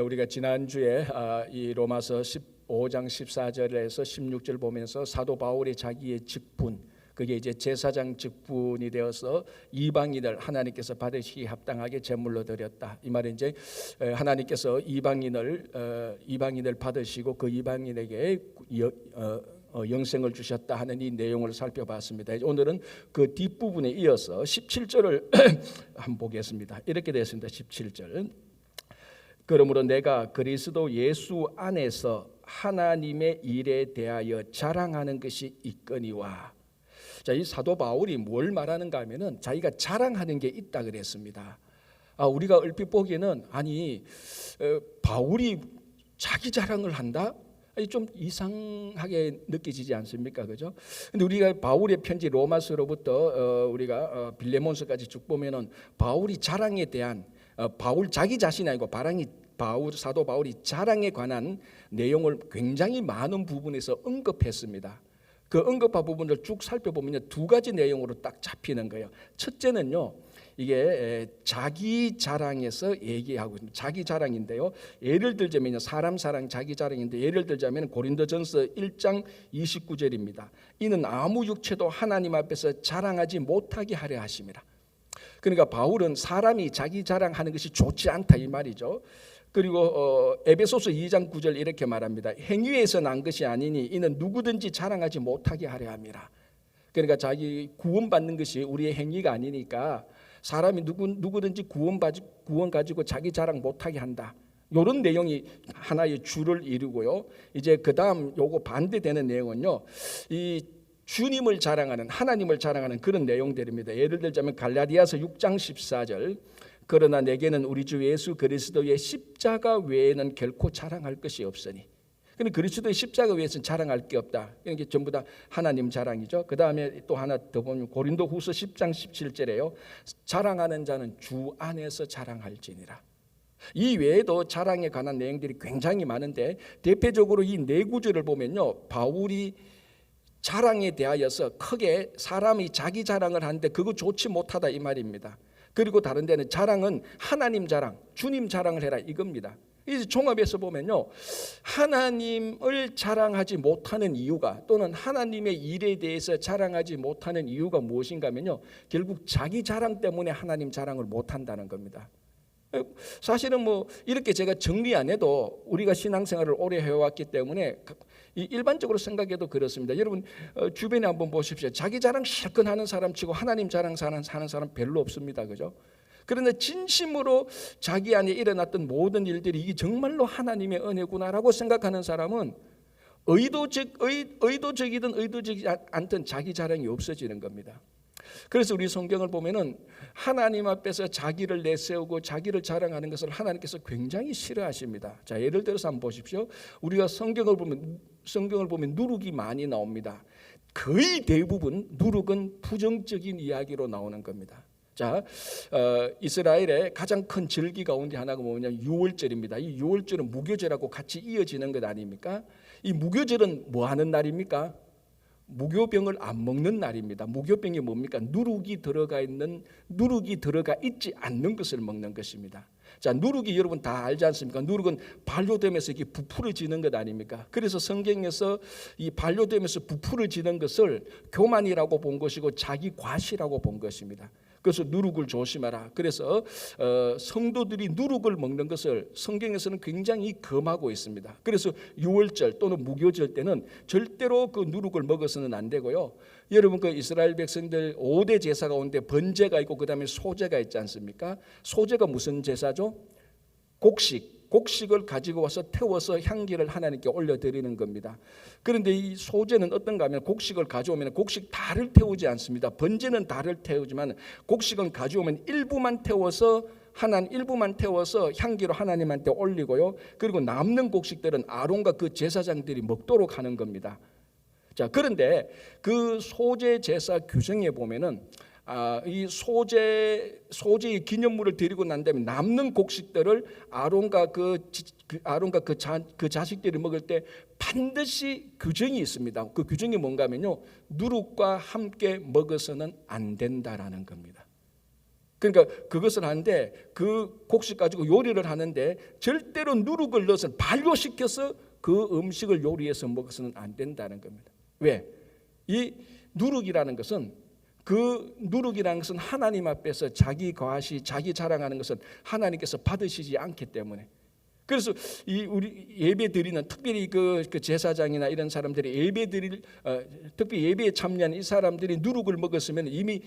우리가 지난주에 이 로마서 15장 14절에서 16절 보면서 사도 바울이 자기의 직분, 그게 이제 제사장 직분이 되어서 이방인을 하나님께서 받으시기 합당하게 제물로 드렸다. 이 말은 이제 하나님께서 이방인을 받으시고 그 이방인에게 영생을 주셨다 하는 이 내용을 살펴봤습니다. 오늘은 그 뒷부분에 이어서 17절을 한번 보겠습니다. 이렇게 되어 있습니다. 17절. 그러므로 내가 그리스도 예수 안에서 하나님의 일에 대하여 자랑하는 것이 있거니와. 자, 이 사도 바울이 뭘 말하는가 하면은 자기가 자랑하는 게 있다 그랬습니다. 우리가 얼핏 보기에는 바울이 자기 자랑을 한다? 좀 이상하게 느껴지지 않습니까? 그죠? 근데 우리가 바울의 편지 로마서로부터 우리가 빌레몬서까지 쭉 보면은 바울이 자랑에 대한 바울 자기 자신이 아니고 사도 바울이 자랑에 관한 내용을 굉장히 많은 부분에서 언급했습니다. 그 언급한 부분을 쭉 살펴보면 두 가지 내용으로 딱 잡히는 거예요. 첫째는요, 이게 자기 자랑에서 얘기하고 있습니다. 자기 자랑인데요. 예를 들자면 사람 사랑 자기 자랑인데 예를 들자면 고린도전서 1장 29절입니다. 이는 아무 육체도 하나님 앞에서 자랑하지 못하게 하려 하심이라. 그러니까 바울은 사람이 자기 자랑하는 것이 좋지 않다 이 말이죠. 그리고 에베소서 2장 9절 이렇게 말합니다. 행위에서 난 것이 아니니 이는 누구든지 자랑하지 못하게 하려 함이라. 그러니까 자기 구원받는 것이 우리의 행위가 아니니까 사람이 누구든지 구원 가지고 자기 자랑 못하게 한다. 이런 내용이 하나의 주를 이루고요. 이제 그 다음 요거 반대되는 내용은요, 이 주님을 자랑하는, 하나님을 자랑하는 그런 내용들입니다. 예를 들자면 갈라디아서 6장 14절. 그러나 내게는 우리 주 예수 그리스도의 십자가 외에는 결코 자랑할 것이 없으니. 근데 그리스도의 십자가 외에서는 자랑할 게 없다. 이게 전부 다 하나님 자랑이죠. 그 다음에 또 하나 더 보면 고린도후서 10장 17절에요. 자랑하는 자는 주 안에서 자랑할지니라. 이 외에도 자랑에 관한 내용들이 굉장히 많은데 대표적으로 이 네 구절을 보면요, 바울이 자랑에 대하여서 크게 사람이 자기 자랑을 하는데 그거 좋지 못하다 이 말입니다. 그리고 다른 데는 자랑은 하나님 자랑, 주님 자랑을 해라 이겁니다. 이제 종합해서 보면요, 하나님을 자랑하지 못하는 이유가 또는 하나님의 일에 대해서 자랑하지 못하는 이유가 무엇인가 하면요, 결국 자기 자랑 때문에 하나님 자랑을 못한다는 겁니다. 사실은 이렇게 제가 정리 안 해도 우리가 신앙생활을 오래 해왔기 때문에 일반적으로 생각해도 그렇습니다. 여러분 주변에 한번 보십시오. 자기 자랑 실컷 하는 사람 치고 하나님 자랑 하는 사람 별로 없습니다. 그죠? 그런데 진심으로 자기 안에 일어났던 모든 일들이 이게 정말로 하나님의 은혜구나라고 생각하는 사람은 의도적이든 의도적이지 않든 자기 자랑이 없어지는 겁니다. 그래서 우리 성경을 보면은 하나님 앞에서 자기를 내세우고 자기를 자랑하는 것을 하나님께서 굉장히 싫어하십니다. 자, 예를 들어서 한번 보십시오. 우리가 성경을 보면 누룩이 많이 나옵니다. 거의 대부분 누룩은 부정적인 이야기로 나오는 겁니다. 자, 이스라엘의 가장 큰 절기 가운데 하나가 뭐냐면 유월절입니다. 이 유월절은 무교절하고 같이 이어지는 것 아닙니까? 이 무교절은 뭐 하는 날입니까? 무교병을 안 먹는 날입니다. 무교병이 뭡니까? 누룩이 들어가 있지 않는 것을 먹는 것입니다. 자, 누룩이 여러분 다 알지 않습니까? 누룩은 반려되면서 이게 부풀어지는 것 아닙니까? 그래서 성경에서 이 반려되면서 부풀어지는 것을 교만이라고 본 것이고 자기 과시라고 본 것입니다. 그래서 누룩을 조심하라. 그래서 성도들이 누룩을 먹는 것을 성경에서는 굉장히 금하고 있습니다. 그래서 유월절 또는 무교절 때는 절대로 그 누룩을 먹어서는 안 되고요. 여러분 그 이스라엘 백성들 5대 제사 가운데 번제가 있고 그다음에 소제가 있지 않습니까? 소제가 무슨 제사죠? 곡식을 가지고 와서 태워서 향기를 하나님께 올려드리는 겁니다. 그런데 이 소제는 어떤가 하면 곡식을 가져오면 곡식 다를 태우지 않습니다. 번제는 다를 태우지만 곡식은 가져오면 일부만 태워서 향기로 하나님한테 올리고요. 그리고 남는 곡식들은 아론과 그 제사장들이 먹도록 하는 겁니다. 자, 그런데 그 소제 제사 규정에 보면은 이 소제의 기념물을 드리고 난 다음에 남는 곡식들을 아론과 그 자식들이 먹을 때 반드시 규정이 있습니다. 그 규정이 뭔가 하면요, 누룩과 함께 먹어서는 안 된다라는 겁니다. 그러니까 그것을 하는데 그 곡식 가지고 요리를 하는데 절대로 누룩을 넣어서 발효시켜서 그 음식을 요리해서 먹어서는 안 된다는 겁니다. 왜? 이 누룩이라는 것은 하나님 앞에서 자기 과시, 자기 자랑하는 것은 하나님께서 받으시지 않기 때문에. 그래서 우리 예배 드리는 특별히 그 제사장이나 이런 사람들이 특별히 예배에 참여하는 이 사람들이 누룩을 먹었으면 이미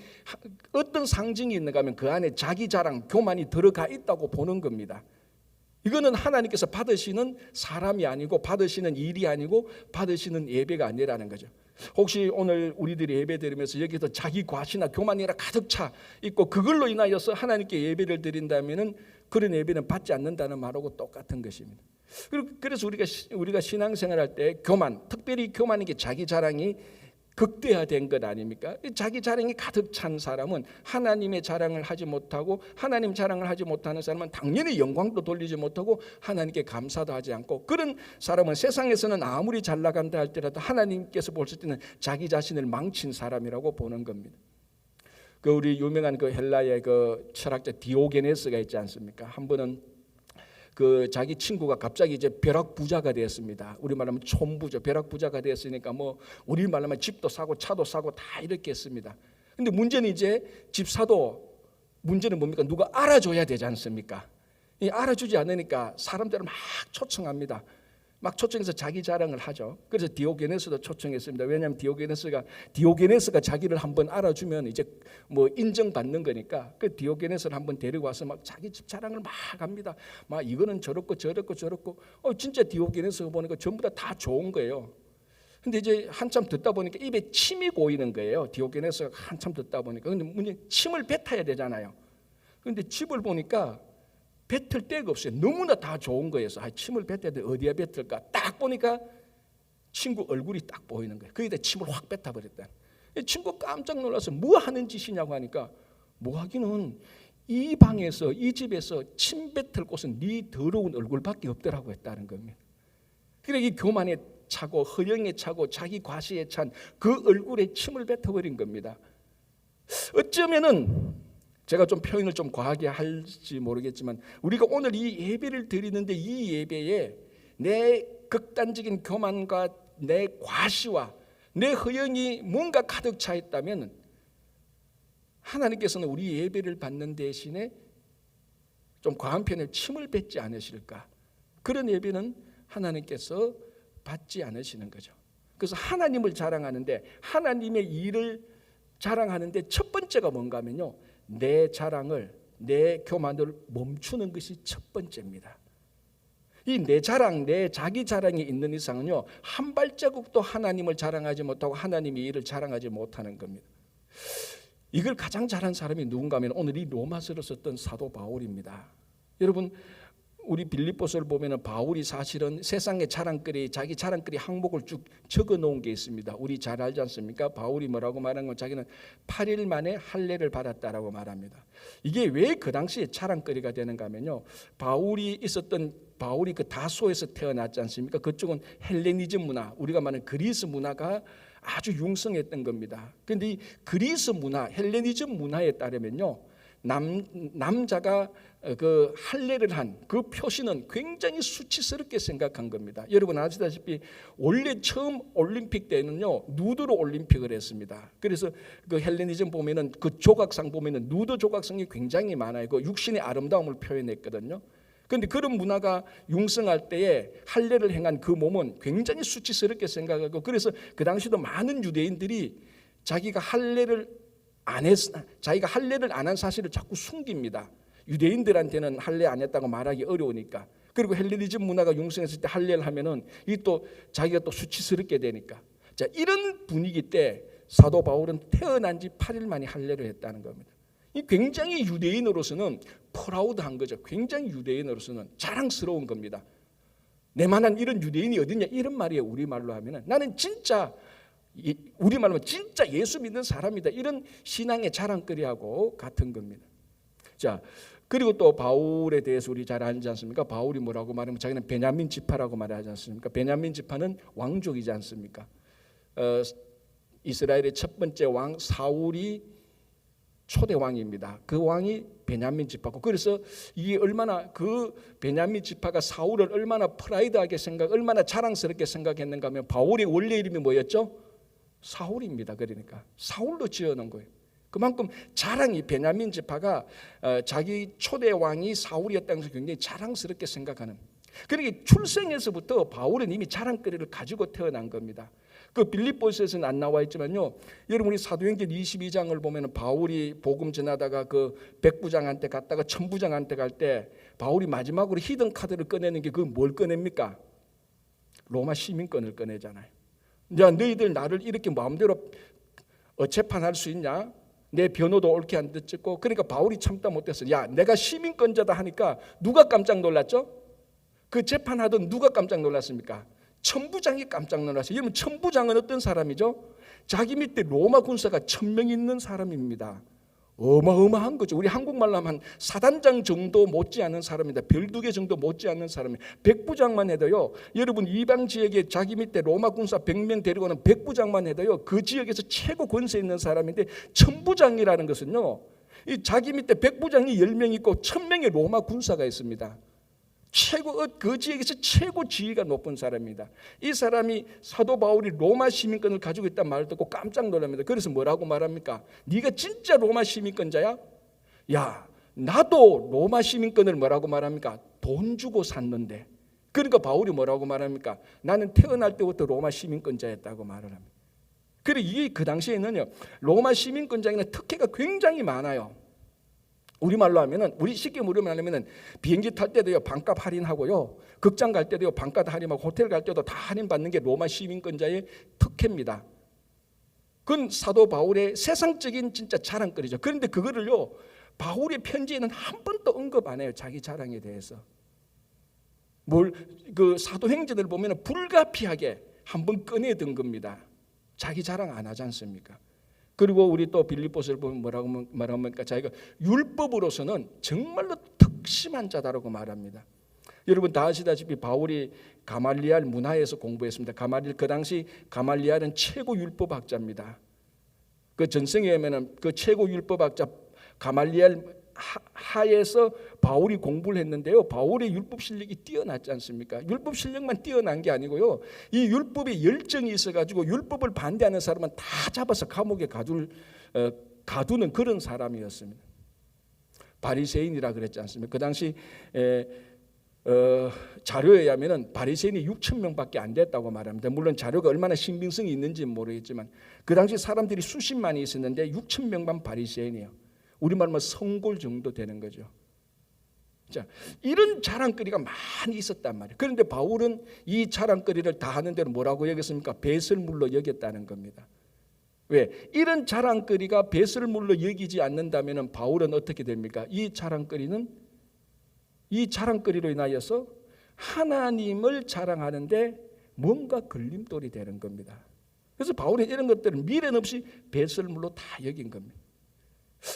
어떤 상징이 있는가 하면 그 안에 자기 자랑, 교만이 들어가 있다고 보는 겁니다. 이거는 하나님께서 받으시는 사람이 아니고 받으시는 일이 아니고 받으시는 예배가 아니라는 거죠. 혹시 오늘 우리들이 예배 드리면서 여기서 자기 과시나 교만이라 가득 차 있고 그걸로 인하여서 하나님께 예배를 드린다면은 그런 예배는 받지 않는다는 말하고 똑같은 것입니다. 그래서 우리가 신앙생활할 때 교만, 특별히 교만인 게 자기 자랑이 극대화된 것 아닙니까? 자기 자랑이 가득 찬 사람은 하나님의 자랑을 하지 못하고 하나님 자랑을 하지 못하는 사람은 당연히 영광도 돌리지 못하고 하나님께 감사도 하지 않고 그런 사람은 세상에서는 아무리 잘 나간다 할지라도 하나님께서 보실 때는 자기 자신을 망친 사람이라고 보는 겁니다. 그 우리 유명한 그 헬라의 그 철학자 디오게네스가 있지 않습니까? 한 번은 그 자기 친구가 갑자기 이제 벼락 부자가 되었습니다. 우리 말하면 촌부죠. 벼락 부자가 되었으니까 뭐 우리 말하면 집도 사고 차도 사고 다 이렇게 했습니다. 근데 문제는 이제 집 사도 문제는 뭡니까? 누가 알아줘야 되지 않습니까? 알아주지 않으니까 사람들을 막 초청합니다. 막 초청해서 자기 자랑을 하죠. 그래서 디오게네스도 초청했습니다. 왜냐하면 디오게네스가 자기를 한번 알아주면 이제 뭐 인정받는 거니까 그 디오게네스를 한번 데리고 와서 막 자기 집 자랑을 막 합니다. 막 이거는 저렇고 진짜 디오게네스가 보니까 전부 다 좋은 거예요. 근데 이제 한참 듣다 보니까 입에 침이 고이는 거예요. 디오게네스가 한참 듣다 보니까. 근데 문제 침을 뱉어야 되잖아요. 근데 집을 보니까 뱉을 데가 없어요. 너무나 다 좋은 거여서 침을 뱉어야 돼. 어디에 뱉을까? 딱 보니까 친구 얼굴이 딱 보이는 거예요. 거기다 침을 확 뱉어버렸다. 친구 깜짝 놀라서 뭐 하는 짓이냐고 하니까 뭐 하기는 이 방에서 이 집에서 침 뱉을 곳은 네 더러운 얼굴밖에 없더라고 했다는 겁니다. 그래 이 교만에 차고 허영에 차고 자기 과시에 찬 그 얼굴에 침을 뱉어버린 겁니다. 어쩌면은 제가 좀 표현을 좀 과하게 할지 모르겠지만 우리가 오늘 이 예배를 드리는데 이 예배에 내 극단적인 교만과 내 과시와 내 허영이 뭔가 가득 차 있다면 하나님께서는 우리 예배를 받는 대신에 좀 과한 편에 침을 뱉지 않으실까? 그런 예배는 하나님께서 받지 않으시는 거죠. 그래서 하나님을 자랑하는데 하나님의 일을 자랑하는데 첫 번째가 뭔가 하면요. 내 자랑을, 내 교만을 멈추는 것이 첫 번째입니다. 이 내 자랑, 내 자기 자랑이 있는 이상은요, 한 발자국도 하나님을 자랑하지 못하고 하나님의 일을 자랑하지 못하는 겁니다. 이걸 가장 잘한 사람이 누군가 하면 오늘 이 로마서를 썼던 사도 바울입니다. 여러분, 우리 빌립보서를 보면 바울이 사실은 세상의 자랑거리, 자기 자랑거리 항목을 쭉 적어 놓은 게 있습니다. 우리 잘 알지 않습니까? 바울이 뭐라고 말한 건 자기는 8일 만에 할례를 받았다라고 말합니다. 이게 왜 그 당시에 자랑거리가 되는가 하면요. 바울이 그 다소에서 태어났지 않습니까? 그쪽은 헬레니즘 문화, 우리가 말하는 그리스 문화가 아주 융성했던 겁니다. 그런데 이 그리스 문화, 헬레니즘 문화에 따르면요. 남자가 그 할례를 한 그 표시는 굉장히 수치스럽게 생각한 겁니다. 여러분 아시다시피 원래 처음 올림픽 때는요 누드로 올림픽을 했습니다. 그래서 그 헬레니즘 보면은 그 조각상 보면은 누드 조각상이 굉장히 많아요. 그 육신의 아름다움을 표현했거든요. 그런데 그런 문화가 융성할 때에 할례를 행한 그 몸은 굉장히 수치스럽게 생각하고 그래서 그 당시도 많은 유대인들이 자기가 할례를 안 한 사실을 자꾸 숨깁니다. 유대인들한테는 할례 안 했다고 말하기 어려우니까. 그리고 헬레니즘 문화가 융성했을 때 할례를 하면은 이 또 자기가 또 수치스럽게 되니까. 자, 이런 분위기 때 사도 바울은 태어난 지 8일 만에 할례를 했다는 겁니다. 이 굉장히 유대인으로서는 프라우드한 거죠. 굉장히 유대인으로서는 자랑스러운 겁니다. 내만한 이런 유대인이 어딨냐 이런 말이에요. 우리말로 하면은 나는 진짜 우리말로 하면 진짜 예수 믿는 사람이다. 이런 신앙의 자랑거리하고 같은 겁니다. 자, 그리고 또 바울에 대해서 우리 잘 알지 않습니까? 바울이 뭐라고 말하면 자기는 베냐민 지파라고 말하지 않습니까? 베냐민 지파는 왕족이지 않습니까? 이스라엘의 첫 번째 왕 사울이 초대 왕입니다. 그 왕이 베냐민 지파고, 그래서 이게 얼마나 그 베냐민 지파가 사울을 얼마나 프라이드하게 얼마나 자랑스럽게 생각했는가 하면 바울의 원래 이름이 뭐였죠? 사울입니다. 그러니까 사울로 지어놓은 거예요. 그만큼 자랑이 베냐민 지파가 자기 초대 왕이 사울이었다는 것을 굉장히 자랑스럽게 생각하는. 그러니까 출생에서부터 바울은 이미 자랑거리를 가지고 태어난 겁니다. 그 빌립보서에서는 안 나와 있지만요, 여러분 우리 사도행전 22장을 보면 바울이 복음 전하다가 그 백부장한테 갔다가 천부장한테 갈 때 바울이 마지막으로 히든 카드를 꺼내는 게 그 뭘 꺼냅니까? 로마 시민권을 꺼내잖아요. 야, 너희들 나를 이렇게 마음대로 재판할 수 있냐? 내 변호도 옳게 안 듣고. 그러니까 바울이 참다 못했어. 야, 내가 시민권자다 하니까 누가 깜짝 놀랐죠? 그 재판하던 누가 깜짝 놀랐습니까? 천부장이 깜짝 놀랐어요. 여러분, 천부장은 어떤 사람이죠? 자기 밑에 로마 군사가 1000명 있는 사람입니다. 어마어마한 거죠. 우리 한국말로 하면 한 사단장 정도 못지 않은 사람입니다. 별 2개 정도 못지 않는 사람이에요. 백부장만 해도요, 여러분 이방 지역에 자기 밑에 로마 군사 100명 데리고는 백부장만 해도요, 그 지역에서 최고 권세 있는 사람인데, 천부장이라는 것은요, 이 자기 밑에 백부장이 10명 있고 1000명의 로마 군사가 있습니다. 그 지역에서 최고 지위가 높은 사람입니다. 이 사람이 사도 바울이 로마 시민권을 가지고 있다는 말을 듣고 깜짝 놀랍니다. 그래서 뭐라고 말합니까? 네가 진짜 로마 시민권자야? 야, 나도 로마 시민권을 뭐라고 말합니까? 돈 주고 샀는데. 그러니까 바울이 뭐라고 말합니까? 나는 태어날 때부터 로마 시민권자였다고 말을 합니다. 그리고 이게 그 당시에는요, 로마 시민권자에는 특혜가 굉장히 많아요. 우리말로 하면은, 우리 쉽게 물으면 하면은, 비행기 탈 때도요 반값 할인하고요, 극장 갈 때도요 반값 할인하고, 호텔 갈 때도 다 할인 받는 게 로마 시민권자의 특혜입니다. 그건 사도 바울의 세상적인 진짜 자랑거리죠. 그런데 그거를요 바울의 편지에는 한 번도 언급 안 해요. 자기 자랑에 대해서. 그 사도행전을 보면은 불가피하게 한번 꺼내든 겁니다. 자기 자랑 안 하지 않습니까? 그리고 우리 또 빌립보서를 보면 뭐라고 말합니까? 자기가 율법으로서는 정말로 특심한 자다라고 말합니다. 여러분 다 아시다시피 바울이 가말리알 문화에서 공부했습니다. 그 당시 가말리알은 최고 율법학자입니다. 그 전생에 하면은 그 최고 율법학자 가말리알 하에서 바울이 공부를 했는데요, 바울의 율법 실력이 뛰어났지 않습니까? 율법 실력만 뛰어난 게 아니고요, 이 율법에 열정이 있어가지고 율법을 반대하는 사람은 다 잡아서 감옥에 가두는 그런 사람이었습니다. 바리새인이라 그랬지 않습니까? 그 당시 자료에 의하면 바리새인이 6,000명밖에 안 됐다고 말합니다. 물론 자료가 얼마나 신빙성이 있는지는 모르겠지만 그 당시 사람들이 수십만이 있었는데 6,000명만 바리새인이에요. 우리말로 성골 정도 되는 거죠. 자, 이런 자랑거리가 많이 있었단 말이에요. 그런데 바울은 이 자랑거리를 다 하는 대로 뭐라고 여겼습니까? 배설물로 여겼다는 겁니다. 왜? 이런 자랑거리가 배설물로 여기지 않는다면 바울은 어떻게 됩니까? 이 자랑거리로 인하여서 하나님을 자랑하는데 뭔가 걸림돌이 되는 겁니다. 그래서 바울은 이런 것들을 미련 없이 배설물로 다 여긴 겁니다.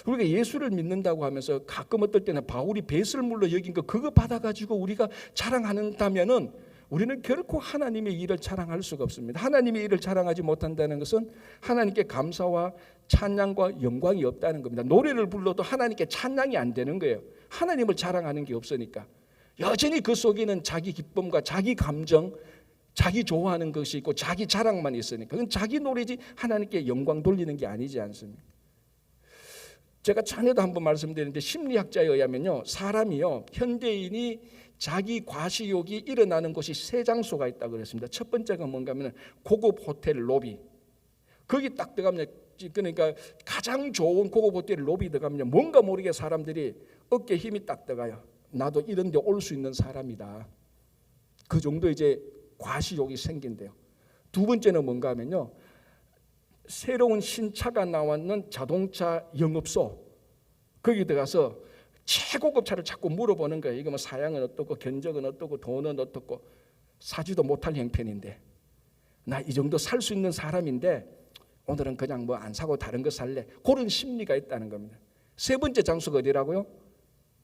우리가 예수를 믿는다고 하면서 가끔 어떨 때는 바울이 배설물로 여긴 거 그거 받아가지고 우리가 자랑한다면은 우리는 결코 하나님의 일을 자랑할 수가 없습니다. 하나님의 일을 자랑하지 못한다는 것은 하나님께 감사와 찬양과 영광이 없다는 겁니다. 노래를 불러도 하나님께 찬양이 안 되는 거예요. 하나님을 자랑하는 게 없으니까. 여전히 그 속에는 자기 기쁨과 자기 감정, 자기 좋아하는 것이 있고 자기 자랑만 있으니까. 그건 자기 노래지 하나님께 영광 돌리는 게 아니지 않습니까? 제가 전에도 한번 말씀드렸는데 심리학자에 의하면요, 사람이요, 현대인이 자기 과시욕이 일어나는 곳이 3장소가 있다고 그랬습니다. 첫 번째가 뭔가 하면 고급 호텔 로비. 거기 딱 들어가면, 그러니까 가장 좋은 고급 호텔 로비 들어가면 뭔가 모르게 사람들이 어깨에 힘이 딱 들어가요. 나도 이런 데 올 수 있는 사람이다. 그 정도 이제 과시욕이 생긴대요. 두 번째는 뭔가 하면요, 새로운 신차가 나왔는 자동차 영업소, 거기 들어가서 최고급 차를 자꾸 물어보는 거예요. 이거 뭐 사양은 어떻고 견적은 어떻고 돈은 어떻고. 사지도 못할 형편인데 나 이 정도 살 수 있는 사람인데 오늘은 그냥 뭐 안 사고 다른 거 살래. 그런 심리가 있다는 겁니다. 세 번째 장소가 어디라고요?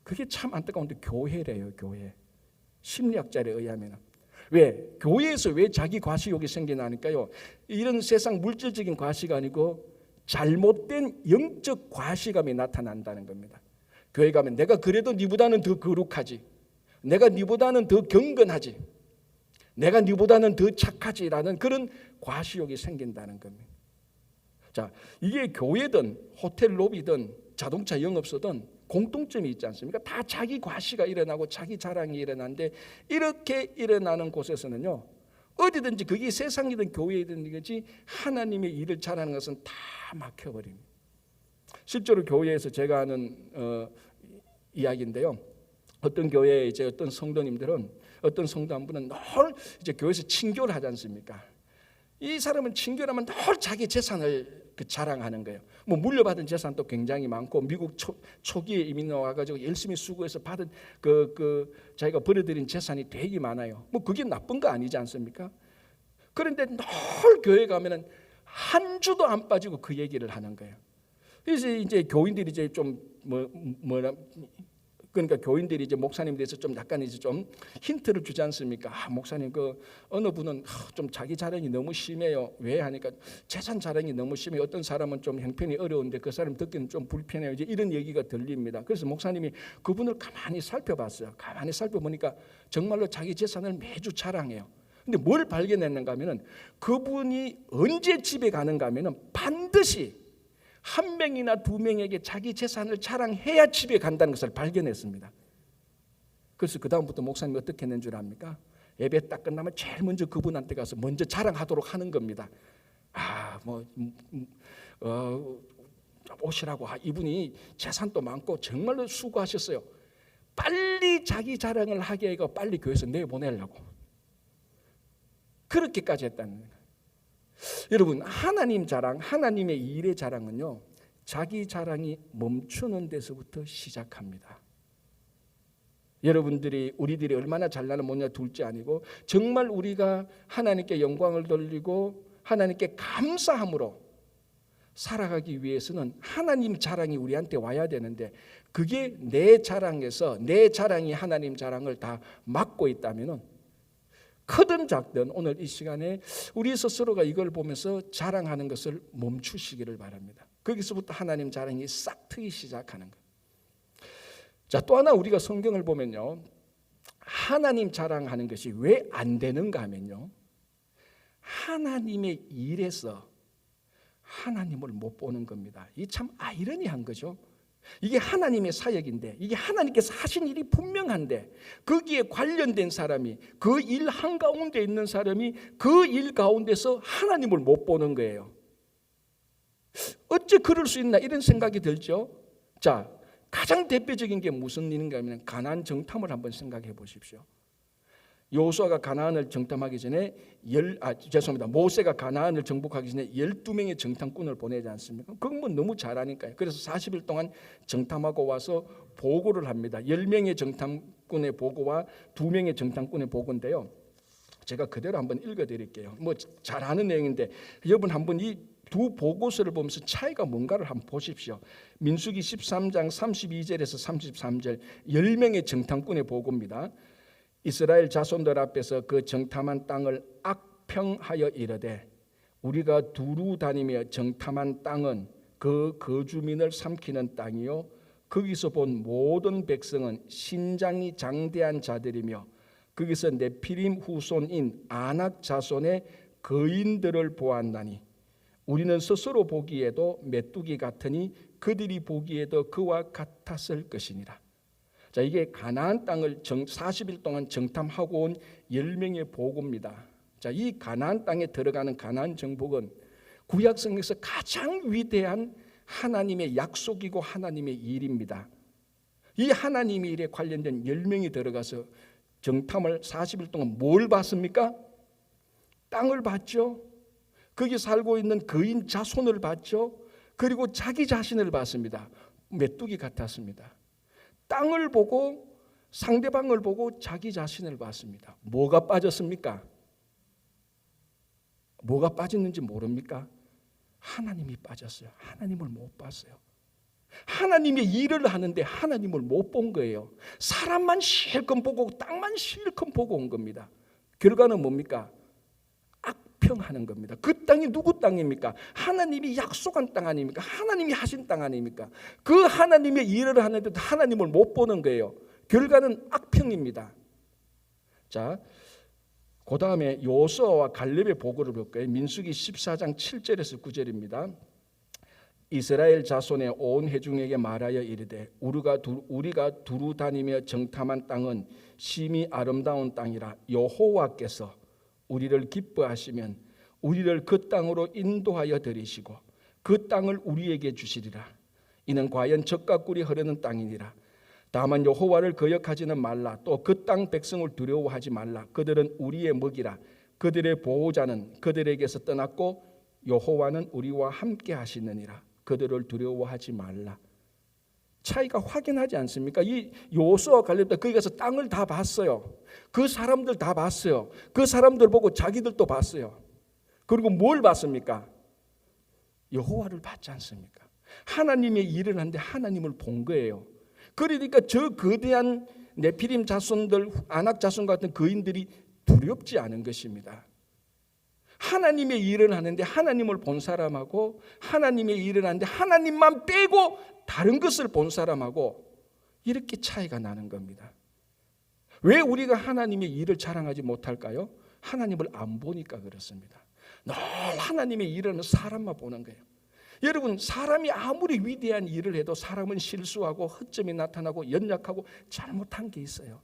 그게 참 안타까운데 교회래요. 교회. 심리학자에 의하면. 왜? 교회에서 왜 자기 과시욕이 생기나니까요, 이런 세상 물질적인 과시가 아니고 잘못된 영적 과시감이 나타난다는 겁니다. 교회 가면 내가 그래도 니보다는 더 거룩하지, 내가 니보다는 더 경건하지, 내가 니보다는 더 착하지라는 그런 과시욕이 생긴다는 겁니다. 자, 이게 교회든 호텔 로비든 자동차 영업소든 공통점이 있지 않습니까? 다 자기 과시가 일어나고 자기 자랑이 일어나는데, 이렇게 일어나는 곳에서는요, 어디든지 그게 세상이든 교회이든 이거지 하나님의 일을 잘하는 것은 다 막혀버립니다. 실제로 교회에서 제가 아는 이야기인데요. 어떤 교회에 이제 어떤 성도님들은, 어떤 성도 한 분은 늘 이제 교회에서 친교를 하지 않습니까? 이 사람은 친교를 하면 늘 자기 재산을 자랑하는 거예요. 뭐 물려받은 재산도 굉장히 많고, 미국 초기에 이민 와가지고 열심히 수고해서 받은 자기가 벌어들인 재산이 되게 많아요. 뭐 그게 나쁜 거 아니지 않습니까? 그런데 늘 교회 가면은 한 주도 안 빠지고 그 얘기를 하는 거예요. 그래서 이제 교인들이 이제 좀 그러니까 교인들이 이제 목사님에 대해서 좀 약간 이제 좀 힌트를 주지 않습니까? 목사님 어느 분은 좀 자기 자랑이 너무 심해요. 왜 하니까 재산 자랑이 너무 심해요. 어떤 사람은 좀 형편이 어려운데 그 사람 듣기는 좀 불편해요. 이제 이런 얘기가 들립니다. 그래서 목사님이 그분을 가만히 살펴봤어요. 가만히 살펴보니까 정말로 자기 재산을 매주 자랑해요. 근데 뭘 발견했는가 하면은, 그분이 언제 집에 가는가 하면은 반드시 한 명이나 두 명에게 자기 재산을 자랑해야 집에 간다는 것을 발견했습니다. 그래서 그 다음부터 목사님이 어떻게 했는 줄 압니까? 예배 딱 끝나면 제일 먼저 그분한테 가서 먼저 자랑하도록 하는 겁니다. 오시라고, 이분이 재산도 많고 정말로 수고하셨어요. 빨리 자기 자랑을 하게 하고 빨리 교회에서 내보내려고 그렇게까지 했다는 거예요. 여러분, 하나님 자랑, 하나님의 일의 자랑은요, 자기 자랑이 멈추는 데서부터 시작합니다. 여러분들이, 우리들이 얼마나 잘나는 뭐냐 둘째 아니고, 정말 우리가 하나님께 영광을 돌리고 하나님께 감사함으로 살아가기 위해서는 하나님 자랑이 우리한테 와야 되는데, 그게 내 자랑에서, 내 자랑이 하나님 자랑을 다 막고 있다면, 크든 작든 오늘 이 시간에 우리 스스로가 이걸 보면서 자랑하는 것을 멈추시기를 바랍니다. 거기서부터 하나님 자랑이 싹 트기 시작하는 거예요. 자, 또 하나 우리가 성경을 보면요, 하나님 자랑하는 것이 왜 안 되는가 하면요, 하나님의 일에서 하나님을 못 보는 겁니다. 이 참 아이러니한 거죠. 이게 하나님의 사역인데, 이게 하나님께서 하신 일이 분명한데, 거기에 관련된 사람이, 그 일 한가운데 있는 사람이 그 일 가운데서 하나님을 못 보는 거예요. 어째 그럴 수 있나 이런 생각이 들죠. 자, 가장 대표적인 게 무슨 일인가 하면 가나안 정탐을 한번 생각해 보십시오. 여호수아가 가나안을 정탐하기 전에 모세가 가나안을 정복하기 전에 12명의 정탐꾼을 보내지 않습니까? 그건 뭐 너무 잘하니까요. 그래서 40일 동안 정탐하고 와서 보고를 합니다. 10명의 정탐꾼의 보고와 2명의 정탐꾼의 보고인데요, 제가 그대로 한번 읽어드릴게요. 뭐 잘하는 내용인데 여러분 한번 이 두 보고서를 보면서 차이가 뭔가를 한번 보십시오. 민수기 13장 32절에서 33절 10명의 정탐꾼의 보고입니다. 이스라엘 자손들 앞에서 그 정탐한 땅을 악평하여 이르되, 우리가 두루 다니며 정탐한 땅은 그 거주민을 삼키는 땅이요, 거기서 본 모든 백성은 신장이 장대한 자들이며, 거기서 네피림 후손인 아낙 자손의 거인들을 보았나니, 우리는 스스로 보기에도 메뚜기 같으니 그들이 보기에도 그와 같았을 것이니라. 자, 이게 가나안 땅을 40일 동안 정탐하고 온 10명의 보고입니다. 자, 이 가나안 땅에 들어가는 가나안 정복은 구약성경에서 가장 위대한 하나님의 약속이고 하나님의 일입니다. 이 하나님의 일에 관련된 10명이 들어가서 정탐을 40일 동안 뭘 봤습니까? 땅을 봤죠. 거기 살고 있는 거인 자손을 봤죠. 그리고 자기 자신을 봤습니다. 메뚜기 같았습니다. 땅을 보고, 상대방을 보고 자기 자신을 봤습니다. 뭐가 빠졌습니까? 뭐가 빠졌는지 모릅니까? 하나님이 빠졌어요. 하나님을 못 봤어요. 하나님의 일을 하는데 하나님을 못 본 거예요. 사람만 실컷 보고 땅만 실컷 보고 온 겁니다. 결과는 뭡니까? 악평하는 겁니다. 그 땅이 누구 땅입니까? 하나님이 약속한 땅 아닙니까? 하나님이 하신 땅 아닙니까? 그 하나님의 일을 하는데도 하나님을 못 보는 거예요. 결과는 악평입니다. 자, 그 다음에 여호수아와 갈렙의 보고를 볼 거예요. 민수기 14장 7절에서 9절입니다. 이스라엘 자손의 온 회중에게 말하여 이르되 우리가 두루 다니며 정탐한 땅은 심히 아름다운 땅이라 여호와께서 우리를 기뻐하시면 우리를 그 땅으로 인도하여 들이시고 그 땅을 우리에게 주시리라. 이는 과연 젖과 꿀이 흐르는 땅이니라. 다만 여호와를 거역하지는 말라. 또 그 땅 백성을 두려워하지 말라. 그들은 우리의 먹이라. 그들의 보호자는 그들에게서 떠났고 여호와는 우리와 함께 하시느니라. 그들을 두려워하지 말라. 차이가 확연하지 않습니까? 이 여호수아와 갈렙도 거기 가서 땅을 다 봤어요. 그 사람들 다 봤어요. 그 사람들 보고 자기들도 봤어요. 그리고 뭘 봤습니까? 여호와를 봤지 않습니까? 하나님의 일을 하는데 하나님을 본 거예요. 그러니까 저 거대한 네피림 자손들, 아낙 자손 같은 거인들이 두렵지 않은 것입니다. 하나님의 일을 하는데 하나님을 본 사람하고 하나님의 일을 하는데 하나님만 빼고 다른 것을 본 사람하고 이렇게 차이가 나는 겁니다. 왜 우리가 하나님의 일을 자랑하지 못할까요? 하나님을 안 보니까 그렇습니다. 늘 하나님의 일을 하는 사람만 보는 거예요. 여러분, 사람이 아무리 위대한 일을 해도 사람은 실수하고 허점이 나타나고 연약하고 잘못한 게 있어요.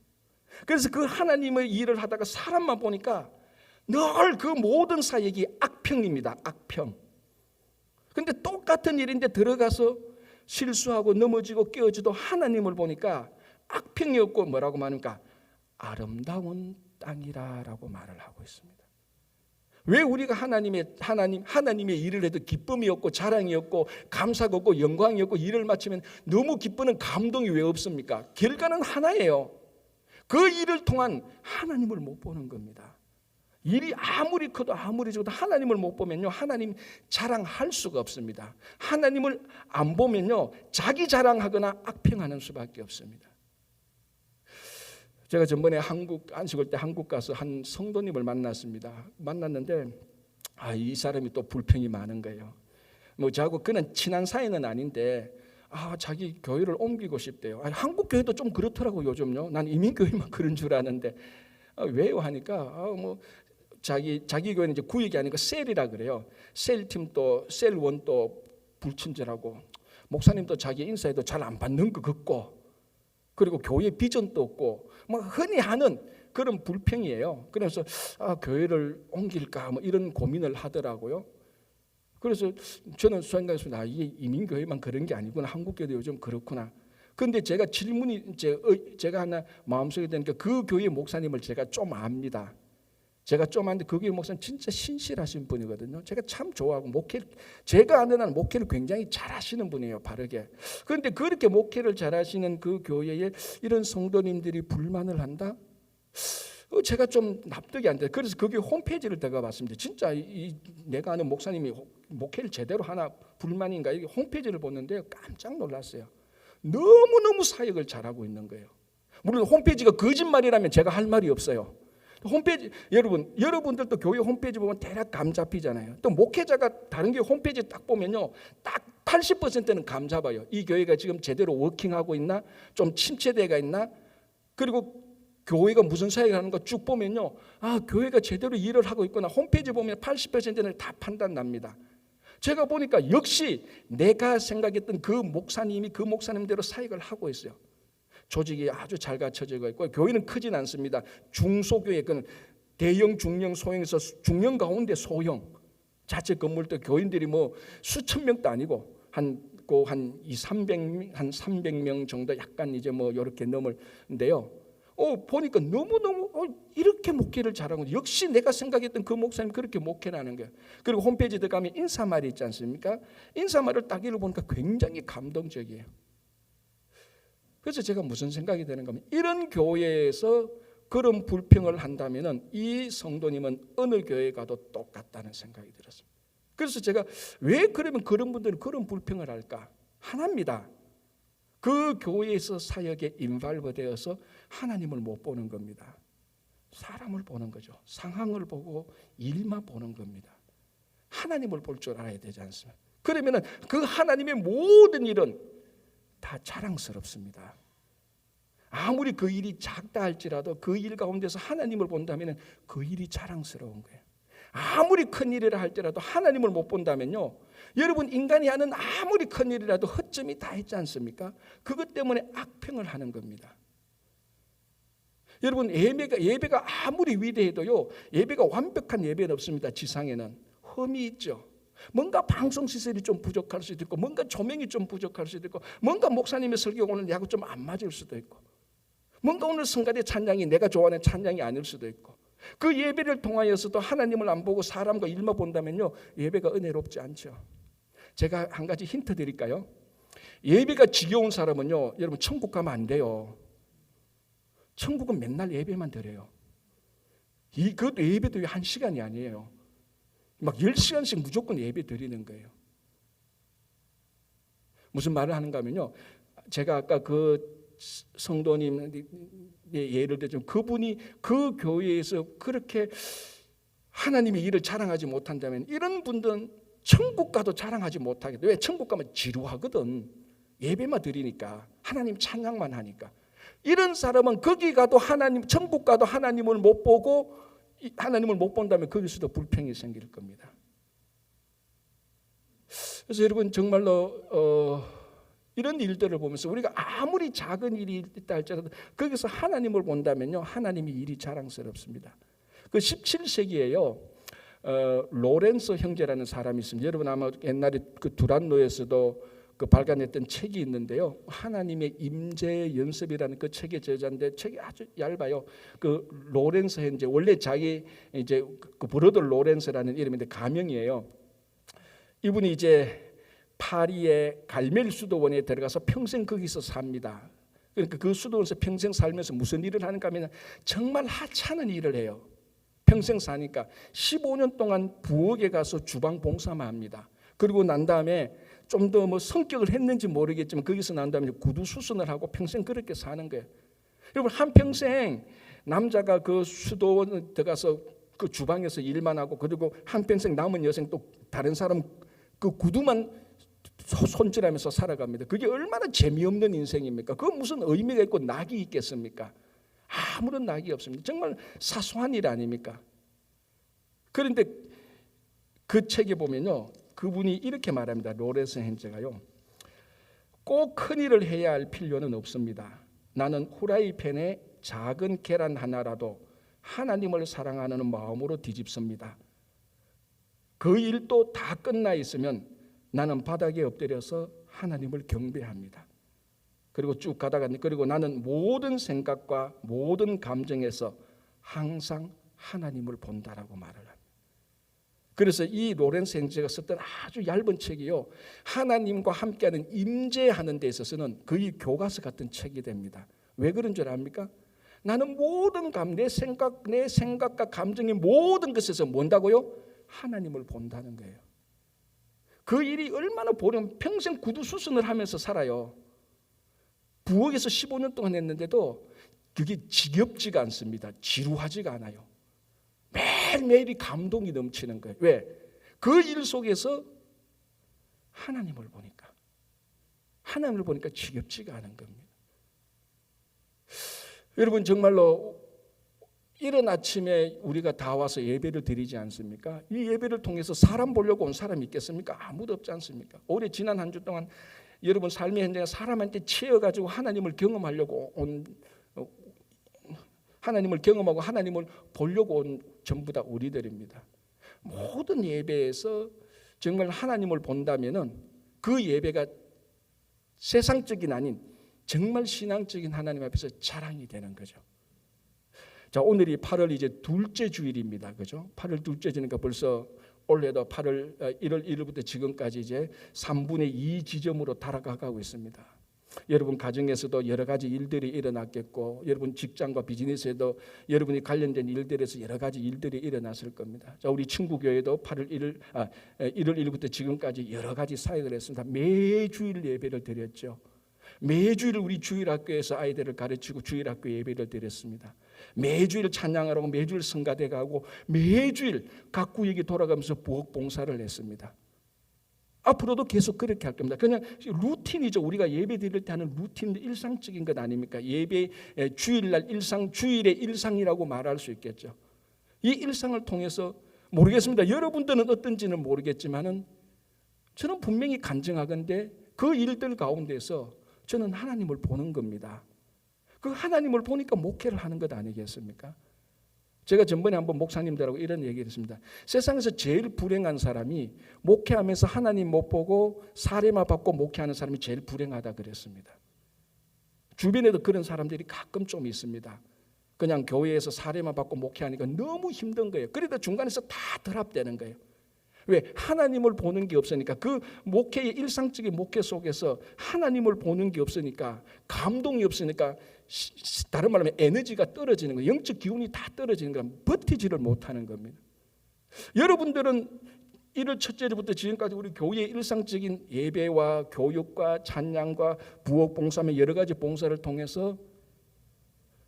그래서 그 하나님의 일을 하다가 사람만 보니까 늘 그 모든 사역이 악평입니다. 악평. 근데 똑같은 일인데 들어가서 실수하고 넘어지고 깨어지도 하나님을 보니까 악평이 없고 뭐라고 말합니까? 아름다운 땅이라라고 말을 하고 있습니다. 왜 우리가 하나님의 일을 해도 기쁨이 없고 자랑이 없고 감사가 없고 영광이 없고 일을 마치면 너무 기쁘는 감동이 왜 없습니까? 결과는 하나예요. 그 일을 통한 하나님을 못 보는 겁니다. 일이 아무리 커도 아무리 적어도 하나님을 못 보면요, 하나님 자랑할 수가 없습니다. 하나님을 안 보면요, 자기 자랑하거나 악평하는 수밖에 없습니다. 제가 전번에 안식 올 때 한국 가서 한 성도님을 만났는데 이 사람이 또 불평이 많은 거예요. 뭐 저하고 그는 친한 사이는 아닌데 자기 교회를 옮기고 싶대요. 한국 교회도 좀 그렇더라고 요즘요. 난 이민교회만 그런 줄 아는데 왜요 하니까 뭐 자기 교회는 이제 구역이 아니고 셀이라 그래요. 셀팀도 셀원도 불친절하고 목사님도 자기 인사에도 잘 안 받는 것 같고 그리고 교회 비전도 없고 뭐 흔히 하는 그런 불평이에요. 그래서 교회를 옮길까 뭐 이런 고민을 하더라고요. 그래서 저는 생각했습니다. 이게 이민교회만 그런 게 아니구나. 한국교회도 요즘 그렇구나. 그런데 제가 제가 하나 마음속에 드는 게 그 교회 목사님을 제가 좀 압니다. 제가 좀 아는데 그 교회 목사님 진짜 신실하신 분이거든요. 제가 참 좋아하고 제가 아는 한 목회를 굉장히 잘하시는 분이에요. 바르게. 그런데 그렇게 목회를 잘하시는 그 교회에 이런 성도님들이 불만을 한다? 제가 좀 납득이 안 돼요. 그래서 거기 홈페이지를 들어가 봤습니다. 진짜 내가 아는 목사님이 목회를 제대로 하나 불만인가 이 홈페이지를 보는데 깜짝 놀랐어요. 너무너무 사역을 잘하고 있는 거예요. 물론 홈페이지가 거짓말이라면 제가 할 말이 없어요. 홈페이지 여러분들도 교회 홈페이지 보면 대략 감 잡히잖아요. 또 목회자가 다른 교회 홈페이지 딱 보면요, 딱 80%는 감 잡아요. 이 교회가 지금 제대로 워킹하고 있나, 좀 침체되가 있나, 그리고 교회가 무슨 사역을 하는가 쭉 보면요, 교회가 제대로 일을 하고 있구나. 홈페이지 보면 80%는 다 판단 납니다. 제가 보니까 역시 내가 생각했던 그 목사님이 그 목사님대로 사역을 하고 있어요. 조직이 아주 잘 갖춰져 있고 교회는 크진 않습니다. 중소교회, 대형, 중형, 소형에서 중형 가운데 소형 자체 건물도 교인들이 뭐 수천 명도 아니고 한 300명 정도 약간 이제 뭐 이렇게 넘을는데요. 보니까 너무너무 이렇게 목회를 잘하고 역시 내가 생각했던 그 목사님 그렇게 목회를 하는 거예요. 그리고 홈페이지 들어가면 인사말이 있지 않습니까? 인사말을 딱 읽어보니까 굉장히 감동적이에요. 그래서 제가 무슨 생각이 드는가 하면 이런 교회에서 그런 불평을 한다면 이 성도님은 어느 교회 가도 똑같다는 생각이 들었습니다. 그래서 제가 왜 그러면 그런 분들은 그런 불평을 할까? 하나입니다. 그 교회에서 사역에 인발브 되어서 하나님을 못 보는 겁니다. 사람을 보는 거죠. 상황을 보고 일만 보는 겁니다. 하나님을 볼 줄 알아야 되지 않습니까? 그러면 그 하나님의 모든 일은 다 자랑스럽습니다. 아무리 그 일이 작다 할지라도 그 일 가운데서 하나님을 본다면 그 일이 자랑스러운 거예요. 아무리 큰 일이라 할지라도 하나님을 못 본다면요, 여러분 인간이 하는 아무리 큰 일이라도 허점이 다 있지 않습니까? 그것 때문에 악평을 하는 겁니다. 여러분 예배가 아무리 위대해도요, 예배가 완벽한 예배는 없습니다. 지상에는 흠이 있죠. 뭔가 방송 시설이 좀 부족할 수도 있고, 뭔가 조명이 좀 부족할 수도 있고, 뭔가 목사님의 설교가 오늘 내하고 좀 안 맞을 수도 있고, 뭔가 오늘 성가대 찬양이 내가 좋아하는 찬양이 아닐 수도 있고, 그 예배를 통하여서도 하나님을 안 보고 사람과 일만 본다면요, 예배가 은혜롭지 않죠. 제가 한 가지 힌트 드릴까요? 예배가 지겨운 사람은요, 여러분 천국 가면 안 돼요. 천국은 맨날 예배만 드려요. 그것도 예배도 1시간이 아니에요. 막 10시간씩 무조건 예배 드리는 거예요. 무슨 말을 하는가 하면요, 제가 아까 그 성도님의 예를 들자면 그분이 그 교회에서 그렇게 하나님의 일을 자랑하지 못한다면 이런 분들은 천국 가도 자랑하지 못하겠다. 왜? 천국 가면 지루하거든. 예배만 드리니까, 하나님 찬양만 하니까. 이런 사람은 거기 가도 천국 가도 하나님을 못 보고, 하나님을 못 본다면 거기서도 불평이 생길 겁니다. 그래서 여러분 정말로 이런 일들을 보면서 우리가 아무리 작은 일이 있다 할지라도 거기서 하나님을 본다면요, 하나님의 일이 자랑스럽습니다. 그 17세기에요 로렌서 형제라는 사람이 있습니다. 여러분 아마 옛날에 그 두란노에서도 그 발간했던 책이 있는데요, 하나님의 임재 연습이라는 그 책의 저자인데 책이 아주 얇아요. 그 로렌서 형제, 원래 자기 이제 그 브로더 로렌서라는 이름인데 가명이에요. 이분이 이제 파리의 갈멜 수도원에 들어가서 평생 거기서 삽니다. 그러니까 그 수도원에서 평생 살면서 무슨 일을 하는가 하면 정말 하찮은 일을 해요. 평생 사니까 15년 동안 부엌에 가서 주방 봉사만 합니다. 그리고 난 다음에 좀 더 뭐 성격을 했는지 모르겠지만 거기서 난 다음에 구두 수선을 하고 평생 그렇게 사는 거예요. 여러분 한평생 남자가 그 수도원 들어가서 그 주방에서 일만 하고, 그리고 한평생 남은 여생 또 다른 사람 그 구두만 손질하면서 살아갑니다. 그게 얼마나 재미없는 인생입니까? 그건 무슨 의미가 있고 낙이 있겠습니까? 아무런 낙이 없습니다. 정말 사소한 일 아닙니까? 그런데 그 책에 보면요, 그분이 이렇게 말합니다. 로렌서 형제가요, 꼭 큰일을 해야 할 필요는 없습니다. 나는 후라이팬에 작은 계란 하나라도 하나님을 사랑하는 마음으로 뒤집습니다. 그 일도 다 끝나 있으면 나는 바닥에 엎드려서 하나님을 경배합니다. 그리고 쭉 가다가, 그리고 나는 모든 생각과 모든 감정에서 항상 하나님을 본다라고 말을 합니다. 그래서 이 로렌서 형제가 썼던 아주 얇은 책이요, 하나님과 함께하는 임재하는 데 있어서는 거의 교과서 같은 책이 됩니다. 왜 그런 줄 압니까? 나는 모든 내 생각과 감정의 모든 것에서 뭔다고요? 하나님을 본다는 거예요. 그 일이 얼마나 보려면 평생 구두 수선을 하면서 살아요. 부엌에서 15년 동안 했는데도 그게 지겹지가 않습니다. 지루하지가 않아요. 매일매일이 감동이 넘치는 거예요. 왜? 그 일 속에서 하나님을 보니까 지겹지가 않은 겁니다. 여러분 정말로 이른 아침에 우리가 다 와서 예배를 드리지 않습니까? 이 예배를 통해서 사람 보려고 온 사람이 있겠습니까? 아무도 없지 않습니까? 올해 지난 한 주 동안 여러분 삶의 현장에 사람한테 치여가지고 하나님을 경험하려고 하나님을 경험하고 하나님을 보려고 온 전부 다 우리들입니다. 모든 예배에서 정말 하나님을 본다면은 그 예배가 세상적인 아닌 정말 신앙적인 하나님 앞에서 자랑이 되는 거죠. 자, 오늘이 8월 이제 둘째 주일입니다. 그죠? 8월 둘째 주니까 벌써 올해도 1월 1일부터 지금까지 이제 3분의 2 지점으로 달아가고 있습니다. 여러분 가정에서도 여러 가지 일들이 일어났겠고, 여러분 직장과 비즈니스에도 여러분이 관련된 일들에서 여러 가지 일들이 일어났을 겁니다. 자, 우리 친구 교회도 1월 1일부터 지금까지 여러 가지 사역을 했습니다. 매주일 예배를 드렸죠. 매주일 우리 주일학교에서 아이들을 가르치고 주일학교 예배를 드렸습니다. 매주일 찬양하라고 매주일 성가대 가고 매주일 각 구역에 돌아가면서 부엌 봉사를 했습니다. 앞으로도 계속 그렇게 할 겁니다. 그냥 루틴이죠. 우리가 예배 드릴 때 하는 루틴, 일상적인 것 아닙니까? 예배 주일날 일상, 주일의 일상이라고 말할 수 있겠죠. 이 일상을 통해서 모르겠습니다. 여러분들은 어떤지는 모르겠지만은 저는 분명히 간증하건대 그 일들 가운데서 저는 하나님을 보는 겁니다. 그 하나님을 보니까 목회를 하는 것 아니겠습니까? 제가 전번에 한번 목사님들하고 이런 얘기를 했습니다. 세상에서 제일 불행한 사람이 목회하면서 하나님 못 보고 사례만 받고 목회하는 사람이 제일 불행하다 그랬습니다. 주변에도 그런 사람들이 가끔 좀 있습니다. 그냥 교회에서 사례만 받고 목회하니까 너무 힘든 거예요. 그러다 중간에서 다 드랍되는 거예요. 왜? 하나님을 보는 게 없으니까. 그 목회의 일상적인 목회 속에서 하나님을 보는 게 없으니까, 감동이 없으니까, 다른 말로 하면 에너지가 떨어지는 거예요. 영적 기운이 다 떨어지는 거예요. 버티지를 못하는 겁니다. 여러분들은 1월 첫째부터 지금까지 우리 교회의 일상적인 예배와 교육과 찬양과 부엌 봉사며 여러 가지 봉사를 통해서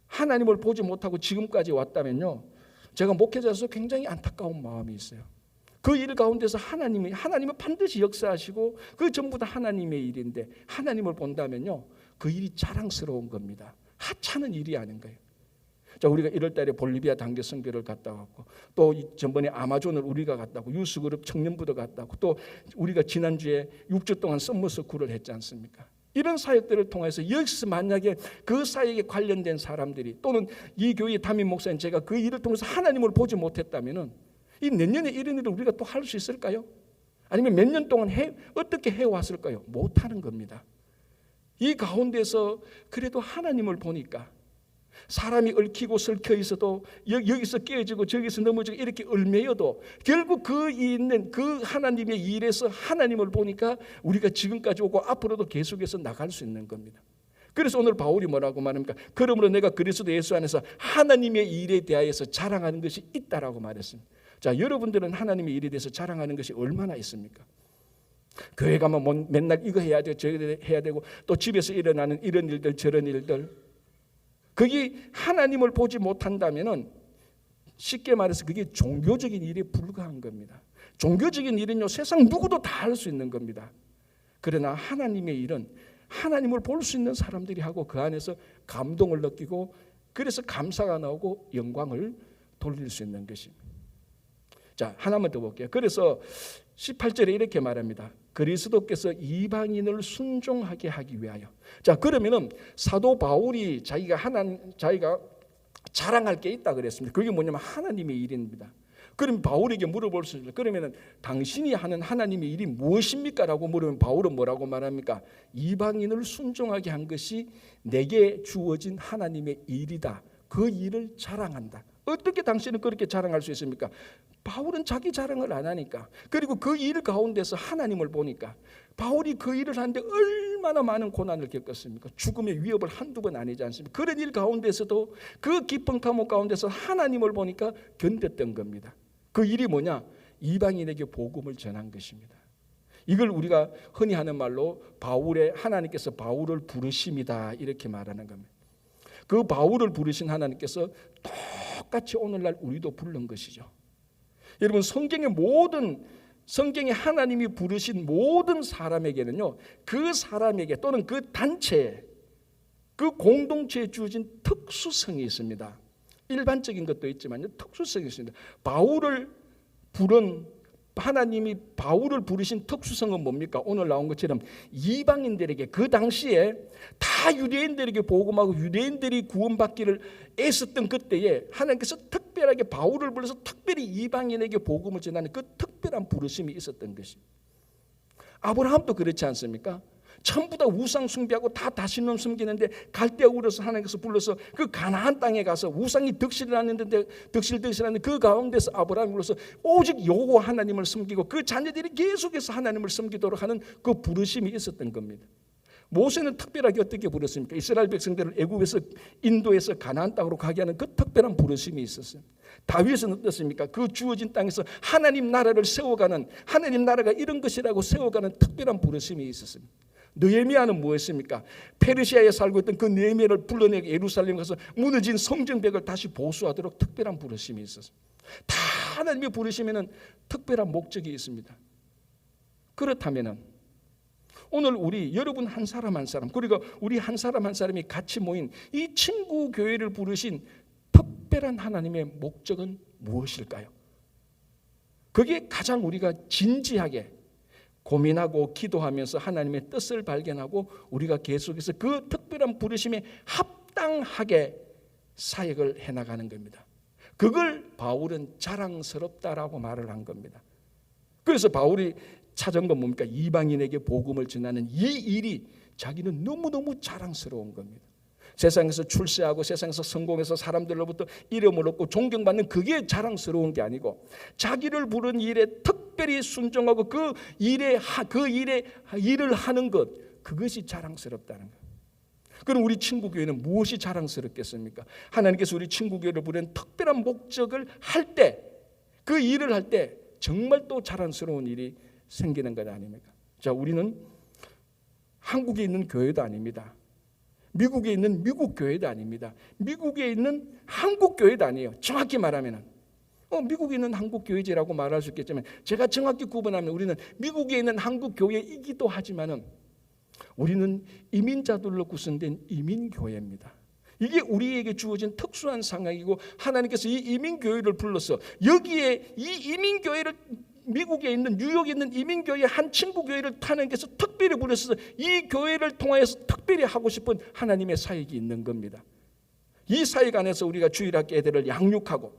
하나님을 보지 못하고 지금까지 왔다면요, 제가 목회자로서 굉장히 안타까운 마음이 있어요. 그 일 가운데서 하나님은 반드시 역사하시고 그 전부 다 하나님의 일인데 하나님을 본다면요, 그 일이 자랑스러운 겁니다. 하찮은 일이 아닌 거예요. 자, 우리가 1월 달에 볼리비아 단계 선교를 갔다 왔고, 또 전번에 아마존을 우리가 갔다 왔고, 유스그룹 청년부도 갔다 왔고, 또 우리가 지난주에 6주 동안 썸머스쿨을 했지 않습니까? 이런 사역들을 통해서 여기서 만약에 그 사역에 관련된 사람들이, 또는 이 교회의 담임 목사님 제가 그 일을 통해서 하나님을 보지 못했다면은 이 내년에 이런 일을 우리가 또 할 수 있을까요? 아니면 몇 년 동안 어떻게 해왔을까요? 못하는 겁니다. 이 가운데서 그래도 하나님을 보니까 사람이 얽히고 설켜 있어도 여기서 깨지고 저기서 넘어지고 이렇게 얽매여도 결국 그 있는 그 하나님의 일에서 하나님을 보니까 우리가 지금까지 오고 앞으로도 계속해서 나갈 수 있는 겁니다. 그래서 오늘 바울이 뭐라고 말합니까? 그러므로 내가 그리스도 예수 안에서 하나님의 일에 대하여서 자랑하는 것이 있다라고 말했습니다. 자, 여러분들은 하나님의 일에 대해서 자랑하는 것이 얼마나 있습니까? 교회 가면 맨날 이거 해야 되고 저거 해야 되고, 또 집에서 일어나는 이런 일들 저런 일들, 그게 하나님을 보지 못한다면은 쉽게 말해서 그게 종교적인 일에 불과한 겁니다. 종교적인 일은요, 세상 누구도 다 할 수 있는 겁니다. 그러나 하나님의 일은 하나님을 볼 수 있는 사람들이 하고 그 안에서 감동을 느끼고 그래서 감사가 나오고 영광을 돌릴 수 있는 것입니다. 자, 하나만 더 볼게요. 그래서 18절에 이렇게 말합니다. 그리스도께서 이방인을 순종하게 하기 위하여. 자, 그러면은 사도 바울이 자기가 자랑할 게 있다 그랬습니다. 그게 뭐냐면 하나님의 일입니다. 그럼 바울에게 물어볼 수 있어요. 그러면은 당신이 하는 하나님의 일이 무엇입니까? 라고 물으면 바울은 뭐라고 말합니까? 이방인을 순종하게 한 것이 내게 주어진 하나님의 일이다. 그 일을 자랑한다. 어떻게 당신은 그렇게 자랑할 수 있습니까? 바울은 자기 자랑을 안 하니까, 그리고 그 일 가운데서 하나님을 보니까. 바울이 그 일을 하는데 얼마나 많은 고난을 겪었습니까? 죽음의 위협을 한두 번 아니지 않습니까? 그런 일 가운데서도 그 깊은 감옥 가운데서 하나님을 보니까 견뎠던 겁니다. 그 일이 뭐냐? 이방인에게 복음을 전한 것입니다. 이걸 우리가 흔히 하는 말로 하나님께서 바울을 부르심이다 이렇게 말하는 겁니다. 그 바울을 부르신 하나님께서 똑같이 오늘날 우리도 부른 것이죠. 여러분, 성경에 하나님이 부르신 모든 사람에게는요, 그 사람에게 또는 그 단체에, 그 공동체에 주어진 특수성이 있습니다. 일반적인 것도 있지만 특수성이 있습니다. 하나님이 바울을 부르신 특수성은 뭡니까? 오늘 나온 것처럼 이방인들에게, 그 당시에 다 유대인들에게 복음하고 유대인들이 구원받기를 애썼던 그때에 하나님께서 특별하게 바울을 불러서 특별히 이방인에게 복음을 전하는 그 특별한 부르심이 있었던 것입니다. 아브라함도 그렇지 않습니까? 전부 다 우상 숭배하고 다 다신론 섬기는데 갈대아 우르서 하나님께서 불러서 그 가나안 땅에 가서 우상이 득실하는데 그 가운데서 아브라함이 불러서 오직 여호와 하나님을 섬기고 그 자녀들이 계속해서 하나님을 섬기도록 하는 그 부르심이 있었던 겁니다. 모세는 특별하게 어떻게 부르습니까? 이스라엘 백성들을 애굽에서 인도에서 가나안 땅으로 가게 하는 그 특별한 부르심이 있었어요. 다윗은 어떻습니까? 그 주어진 땅에서 하나님 나라를 세워가는, 하나님 나라가 이런 것이라고 세워가는 특별한 부르심이 있었습니다. 느헤미야는 무엇입니까? 페르시아에 살고 있던 그 느헤미야를 불러내고 예루살렘에 가서 무너진 성전벽을 다시 보수하도록 특별한 부르심이 있었어요. 다 하나님의 부르심에는 특별한 목적이 있습니다. 그렇다면은 오늘 우리 여러분 한 사람 한 사람, 그리고 우리 한 사람 한 사람이 같이 모인 이 친구 교회를 부르신 특별한 하나님의 목적은 무엇일까요? 그게 가장 우리가 진지하게 고민하고 기도하면서 하나님의 뜻을 발견하고 우리가 계속해서 그 특별한 부르심에 합당하게 사역을 해나가는 겁니다. 그걸 바울은 자랑스럽다라고 말을 한 겁니다. 그래서 바울이 찾은 건 뭡니까? 이방인에게 복음을 전하는 이 일이 자기는 너무너무 자랑스러운 겁니다. 세상에서 출세하고 세상에서 성공해서 사람들로부터 이름을 얻고 존경받는 그게 자랑스러운 게 아니고 자기를 부른 일에 특별히 순종하고 그 일을 하는 것, 그것이 자랑스럽다는 거예요. 그럼 우리 친구교회는 무엇이 자랑스럽겠습니까? 하나님께서 우리 친구교회를 부른 특별한 목적을 할 때, 그 일을 할 때 정말 또 자랑스러운 일이 생기는 것 아닙니까? 자, 우리는 한국에 있는 교회도 아닙니다. 미국에 있는 미국 교회도 아닙니다. 미국에 있는 한국 교회도 아니에요. 정확히 말하면은 미국에 있는 한국 교회지라고 말할 수 있겠지만 제가 정확히 구분하면 우리는 미국에 있는 한국 교회이기도 하지만은 우리는 이민자들로 구성된 이민 교회입니다. 이게 우리에게 주어진 특수한 상황이고 하나님께서 이 이민 교회를 불러서 여기에 이 이민 교회를 미국에 있는 뉴욕에 있는 이민교회 한 친구 교회를 하나님께서 특별히 부르셔서 이 교회를 통하여서 특별히 하고 싶은 하나님의 사역이 있는 겁니다. 이 사역 안에서 우리가 주일학교 애들을 양육하고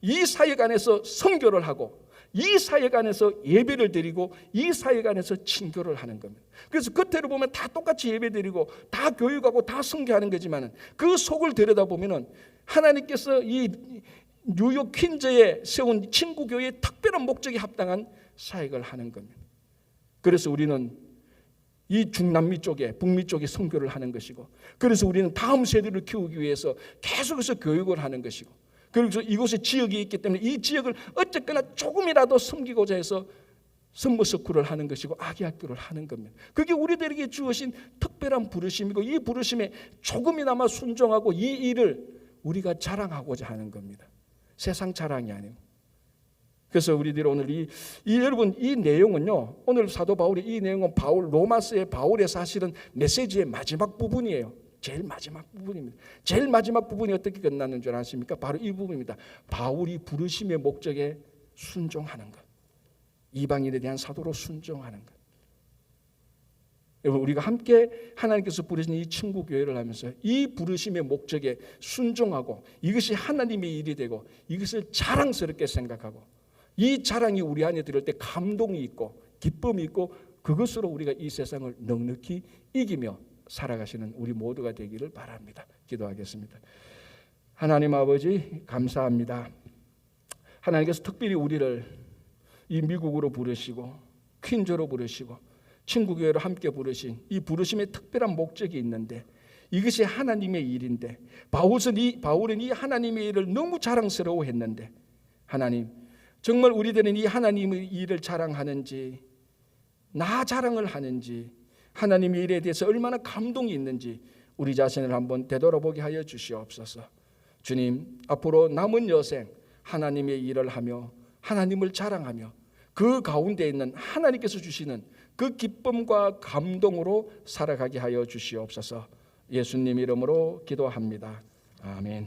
이 사역 안에서 선교를 하고 이 사역 안에서 예배를 드리고 이 사역 안에서 친교를 하는 겁니다. 그래서 겉으로 보면 다 똑같이 예배 드리고 다 교육하고 다 선교하는 거지만은 그 속을 들여다보면은 하나님께서 이 뉴욕 퀸즈에 세운 친구교회의 특별한 목적에 합당한 사역을 하는 겁니다. 그래서 우리는 이 중남미 쪽에 북미 쪽에 선교를 하는 것이고 그래서 우리는 다음 세대를 키우기 위해서 계속해서 교육을 하는 것이고 그래서 이곳에 지역이 있기 때문에 이 지역을 어쨌거나 조금이라도 섬기고자 해서 선머스쿨을 하는 것이고 아기학교를 하는 겁니다. 그게 우리들에게 주어진 특별한 부르심이고 이 부르심에 조금이나마 순종하고 이 일을 우리가 자랑하고자 하는 겁니다. 세상 자랑이 아니고. 그래서 우리들이 오늘 여러분 이 내용은요. 오늘 사도 바울이 이 내용은 로마서의 바울의 사실은 메시지의 마지막 부분이에요. 제일 마지막 부분입니다. 제일 마지막 부분이 어떻게 끝나는 줄 아십니까? 바로 이 부분입니다. 바울이 부르심의 목적에 순종하는 것. 이방인에 대한 사도로 순종하는 것. 여러분 우리가 함께 하나님께서 부르신 이 친구 교회를 하면서 이 부르심의 목적에 순종하고 이것이 하나님의 일이 되고 이것을 자랑스럽게 생각하고 이 자랑이 우리 안에 들을 때 감동이 있고 기쁨이 있고 그것으로 우리가 이 세상을 넉넉히 이기며 살아가시는 우리 모두가 되기를 바랍니다. 기도하겠습니다. 하나님 아버지 감사합니다. 하나님께서 특별히 우리를 이 미국으로 부르시고 퀸즈로 부르시고 친구교회로 함께 부르신 이 부르심의 특별한 목적이 있는데 이것이 하나님의 일인데 바울은 이 하나님의 일을 너무 자랑스러워했는데 하나님 정말 우리들은 이 하나님의 일을 자랑하는지 나 자랑을 하는지 하나님의 일에 대해서 얼마나 감동이 있는지 우리 자신을 한번 되돌아보게 하여 주시옵소서. 주님 앞으로 남은 여생 하나님의 일을 하며 하나님을 자랑하며 그 가운데 있는 하나님께서 주시는 그 기쁨과 감동으로 살아가게 하여 주시옵소서. 예수님 이름으로 기도합니다. 아멘.